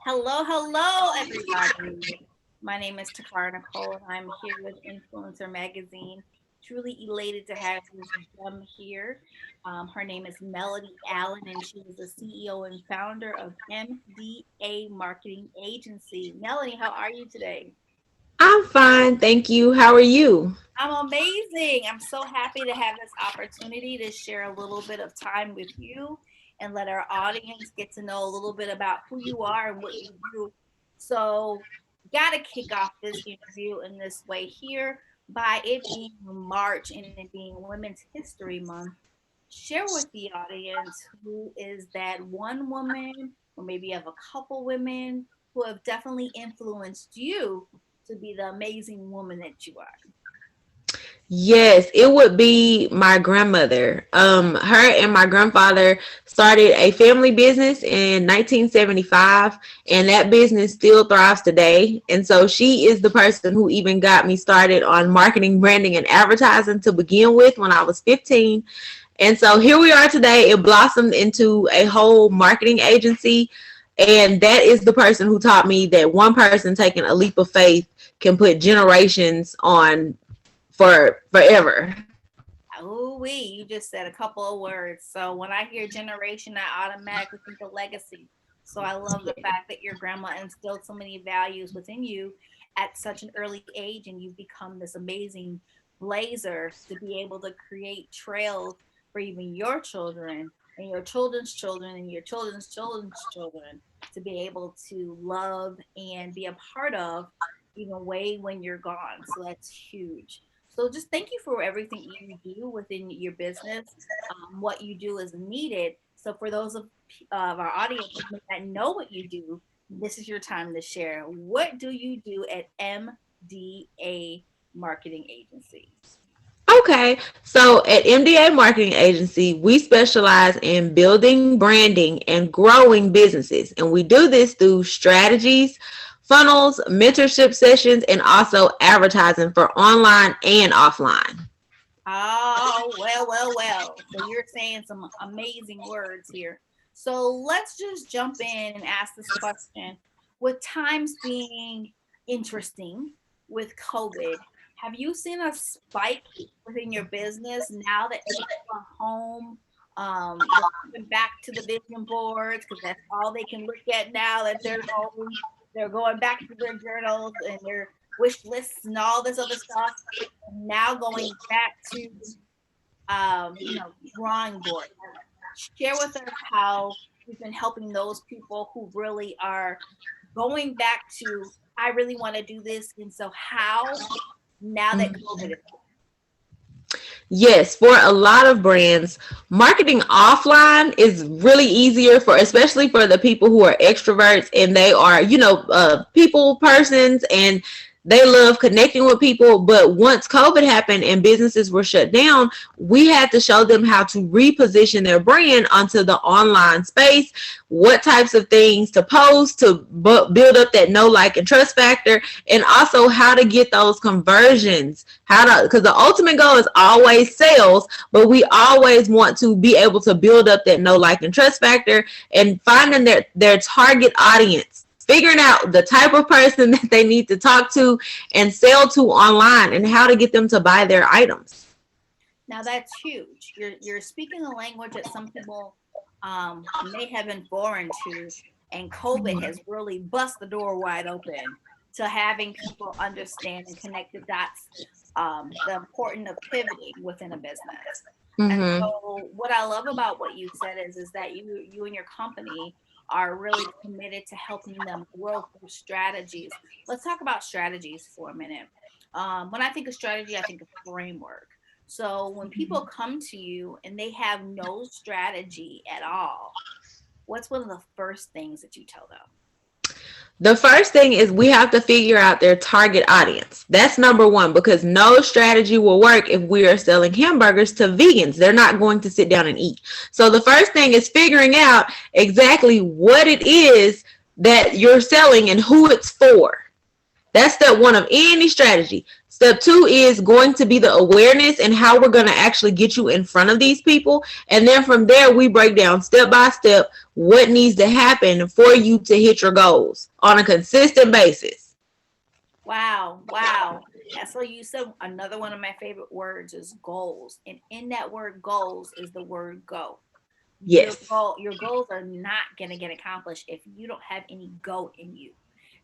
Hello, hello, everybody. My name is Toccara Nicole, and I'm here with InfluenceHER magazine. Truly elated to have this gem here. Her name is MeLanie Allen, and she is the CEO and founder of MDA Marketing Agency. Melanie, how are you today? I'm fine, thank you. How are you? I'm amazing. I'm so happy to have this opportunity to share a little bit of time with you and let our audience get to know a little bit about who you are and what you do. So, got to kick off this interview in this way here by it being March and it being Women's History Month. Share with the audience who is that one woman, or maybe you have a couple women who have definitely influenced you to be the amazing woman that you are. Yes, it would be my grandmother. Her and my grandfather started a family business in 1975, and that business still thrives today. And so she is the person who even got me started on marketing, branding, and advertising to begin with when I was 15. And so here we are today. It blossomed into a whole marketing agency. And that is the person who taught me that one person taking a leap of faith can put generations on for forever. Oh, you just said a couple of words. So when I hear generation, I automatically think of legacy. So I love the fact that your grandma instilled so many values within you at such an early age, and you've become this amazing blazer to be able to create trails for even your children and your children's children and your children's children's children to be able to love and be a part of even way when you're gone. So that's huge. So just thank you for everything you do within your business. What you do is needed. So for those of our audience who may not know what you do, this is your time to share. What do you do at MDA Marketing Agency? Okay, so at MDA Marketing Agency, we specialize in building, branding, and growing businesses. And we do this through strategies, funnels, mentorship sessions, and also advertising for online and offline. Oh, well. So you're saying some amazing words here. So let's just jump in and ask this question. With times being interesting with COVID, have you seen a spike within your business now that people are home? They're coming back to the vision boards because that's all they can look at now that they're home. They're going back to their journals and their wish lists and all this other stuff. Now going back to drawing board. Share with us how you've been helping those people who really are going back to I really want to do this, and so how now that COVID is Yes, for a lot of brands, marketing offline is really easier for, especially for the people who are extroverts and they are, people persons and they love connecting with people. But once COVID happened and businesses were shut down, we had to show them how to reposition their brand onto the online space, what types of things to post to build up that know, like, and trust factor, and also how to get those conversions. Because the ultimate goal is always sales, but we always want to be able to build up that know, like, and trust factor and finding their target audience, figuring out the type of person that they need to talk to and sell to online and how to get them to buy their items. now that's huge. You're speaking a language that some people may have been foreign to, and COVID has really bust the door wide open to having people understand and connect the dots, the importance of pivoting within a business. And Mm-hmm. so, what I love about what you said is that you and your company are really committed to helping them grow through strategies. Let's talk about strategies for a minute. When I think of strategy, I think of framework. So when people come to you and they have no strategy at all, what's one of the first things that you tell them? The first thing is we have to figure out their target audience. That's number one, because no strategy will work if we are selling hamburgers to vegans. They're not going to sit down and eat. So the first thing is figuring out exactly what it is that you're selling and who it's for. That's step one of any strategy. Step two is going to be the awareness and how we're going to actually get you in front of these people. And then from there, we break down step by step what needs to happen for you to hit your goals on a consistent basis. Wow, wow. And so you said another one of my favorite words is goals. And in that word goals is the word go. Yes. Your goals are not going to get accomplished if you don't have any go in you.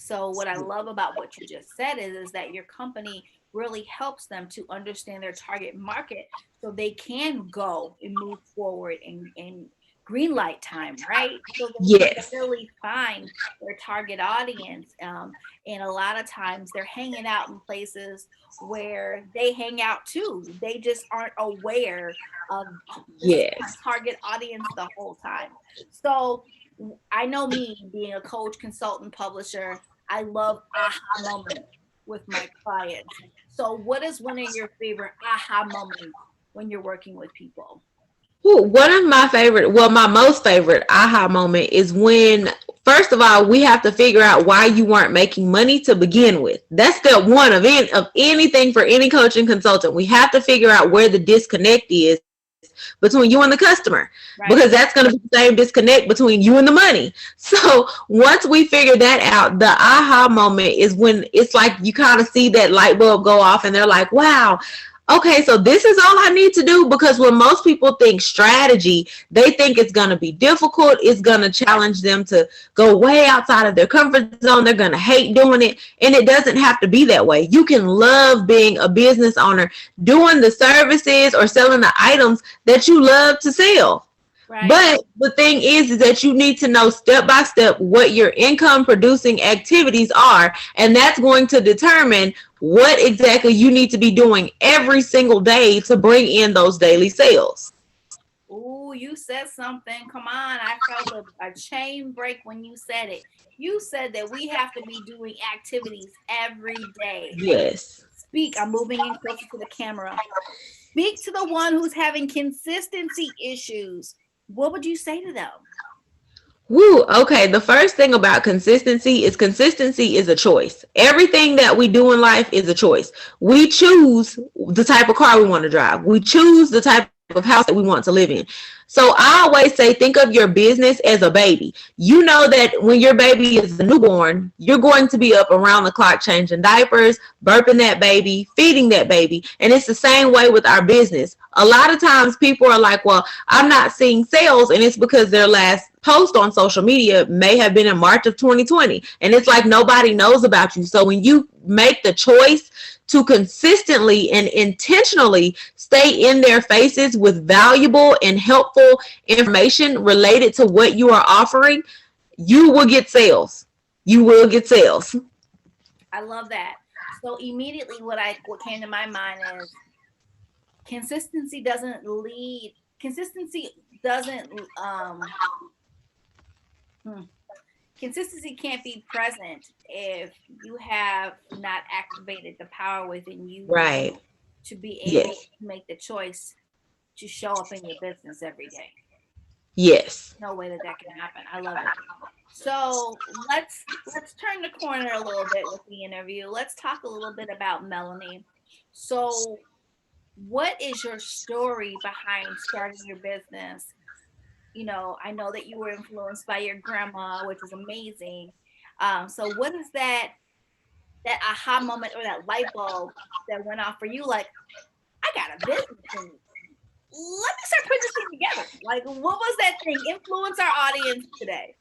So what I love about what you just said is that your company really helps them to understand their target market so they can go and move forward and green light time, right? So they can Yes. really find their target audience. And a lot of times they're hanging out in places where they hang out too. They just aren't aware of this is my Yes. target audience the whole time. So I know me being a coach, consultant, publisher, I love aha moments with my clients. So, what is one of your favorite aha moments when you're working with people? Ooh, one of my favorite, well, my most favorite aha moment is when, first of all, we have to figure out why you weren't making money to begin with. That's step one of anything for any coaching consultant. We have to figure out where the disconnect is between you and the customer, because Right. that's going to be the same disconnect between you and the money. So once we figure that out, the aha moment is when it's like you kind of see that light bulb go off and they're like, wow, okay, so this is all I need to do. Because when most people think strategy, they think it's going to be difficult. It's going to challenge them to go way outside of their comfort zone. They're going to hate doing it. And it doesn't have to be that way. You can love being a business owner, doing the services or selling the items that you love to sell. Right. But the thing is that you need to know step by step what your income producing activities are. And that's going to determine what exactly you need to be doing every single day to bring in those daily sales. Ooh, you said something. Come on. I felt a chain break when you said it. You said that we have to be doing activities every day. Yes. Speak. I'm moving in closer to the camera. Speak to the one who's having consistency issues. What would you say to them? Woo, okay. The first thing about consistency is a choice. Everything that we do in life is a choice. We choose the type of car we want to drive. We choose the type of house that we want to live in. So I always say, think of your business as a baby. You know that when your baby is a newborn, you're going to be up around the clock changing diapers, burping that baby, feeding that baby. And it's the same way with our business. A lot of times people are like, well, I'm not seeing sales. And it's because their last post on social media may have been in March of 2020. And it's like nobody knows about you. So when you make the choice to consistently and intentionally stay in their faces with valuable and helpful information related to what you are offering, you will get sales. You will get sales. I love that. So immediately what came to my mind is consistency doesn't lead consistency doesn't hmm, consistency can't be present if you have not activated the power within you Right. to be able Yes. to make the choice to show up in your business every day. Yes. No way that can happen. I love it. So let's turn the corner a little bit with the interview. Let's talk a little bit about MeLanie. So what is your story behind starting your business? I know that you were influenced by your grandma, which is amazing. So what is that aha moment or that light bulb that went off for you? Like, I got a business and let me start putting this thing together. Like, what was that thing? Influence our audience today.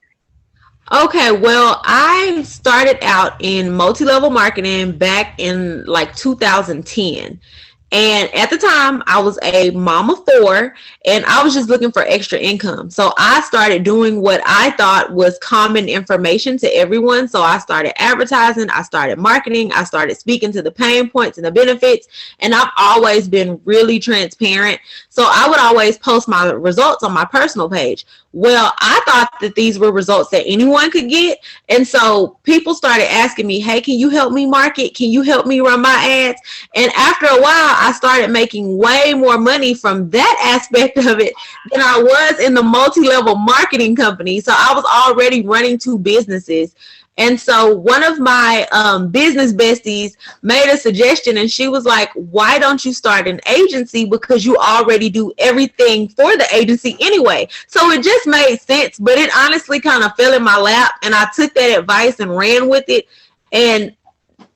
Okay, well, I started out in multi-level marketing back in like 2010. And at the time, I was a mom of four and I was just looking for extra income. So I started doing what I thought was common information to everyone. So I started advertising, I started marketing, I started speaking to the pain points and the benefits. And I've always been really transparent. So I would always post my results on my personal page. Well, I thought that these were results that anyone could get. And so people started asking me, hey, can you help me market? Can you help me run my ads? And after a while, I started making way more money from that aspect of it than I was in the multi-level marketing company. So I was already running two businesses. And so one of my business besties made a suggestion, and she was like, why don't you start an agency? Because you already do everything for the agency anyway. So it just made sense, but it honestly kind of fell in my lap, and I took that advice and ran with it. And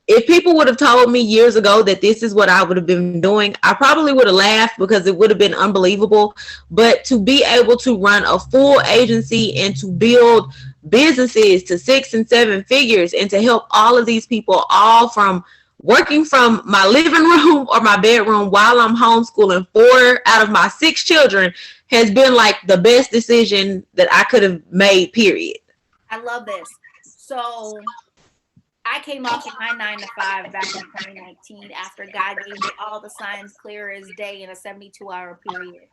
if people would have told me years ago that this is what I would have been doing, I probably would have laughed because it would have been unbelievable. But to be able to run a full agency and to build businesses to 6 and 7 figures and to help all of these people, all from working from my living room or my bedroom while I'm homeschooling 4 out of my 6 children, has been like the best decision that I could have made, period. I love this. So I came off of my 9 to 5 back in 2019 after God gave me all the signs clear as day in a 72-hour period.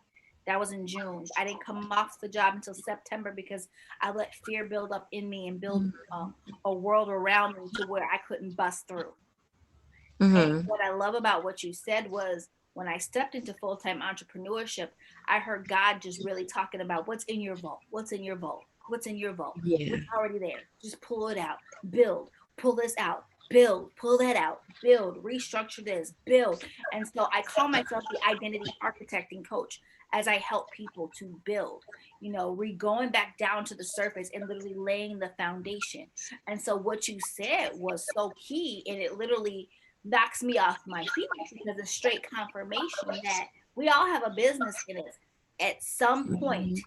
That was in June. I didn't come off the job until September because I let fear build up in me and build a world around me to where I couldn't bust through. And what I love about what you said was when I stepped into full-time entrepreneurship, I heard God just really talking about what's in your vault, what's in your vault, what's in your vault, Yeah. what's already there. Just pull it out, build, pull this out, build, pull that out, build, restructure this, build. And so I call myself the identity architecting coach as I help people to build, going back down to the surface and literally laying the foundation. And so what you said was so key, and it literally knocks me off my feet because it's straight confirmation that we all have a business in it at some point.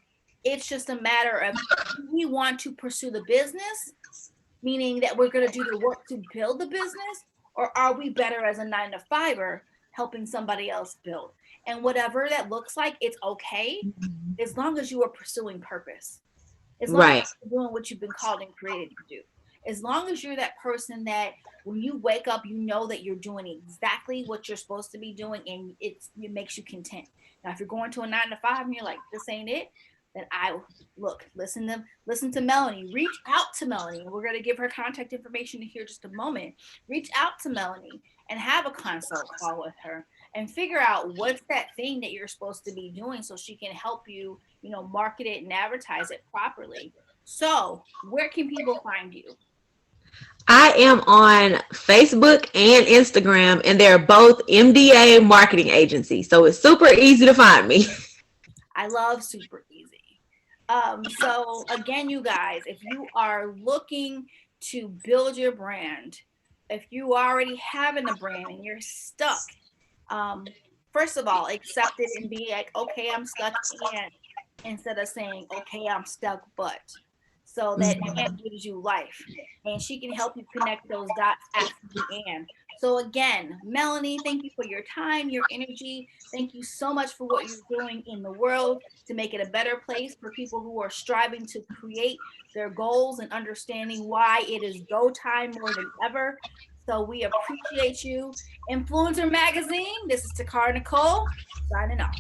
It's just a matter of, do we want to pursue the business, meaning that we're going to do the work to build the business, or are we better as a 9 to 5er helping somebody else build? And whatever that looks like, it's okay as long as you are pursuing purpose, as long as you're doing what you've been called and created to do, as long as you're that person that when you wake up, you know that you're doing exactly what you're supposed to be doing, and it makes you content. Now, if you're going to a 9 to 5 and you're like, this ain't it, then listen to MeLanie. Reach out to MeLanie. We're going to give her contact information in here just a moment. Reach out to MeLanie and have a consult call with her and figure out what's that thing that you're supposed to be doing so she can help you, market it and advertise it properly. So, where can people find you? I am on Facebook and Instagram, and they're both MDA Marketing Agency. So it's super easy to find me. I love super easy. So again, you guys, if you are looking to build your brand, if you already having a brand and you're stuck, first of all, accept it and be like, okay, I'm stuck, and instead of saying, okay, I'm stuck, but. So that and gives you life, and she can help you connect those dots after the and. So again, MeLanie, thank you for your time, your energy. Thank you so much for what you're doing in the world to make it a better place for people who are striving to create their goals and understanding why it is go time more than ever. So we appreciate you. Influencer Magazine, this is Toccara Nicole, signing off.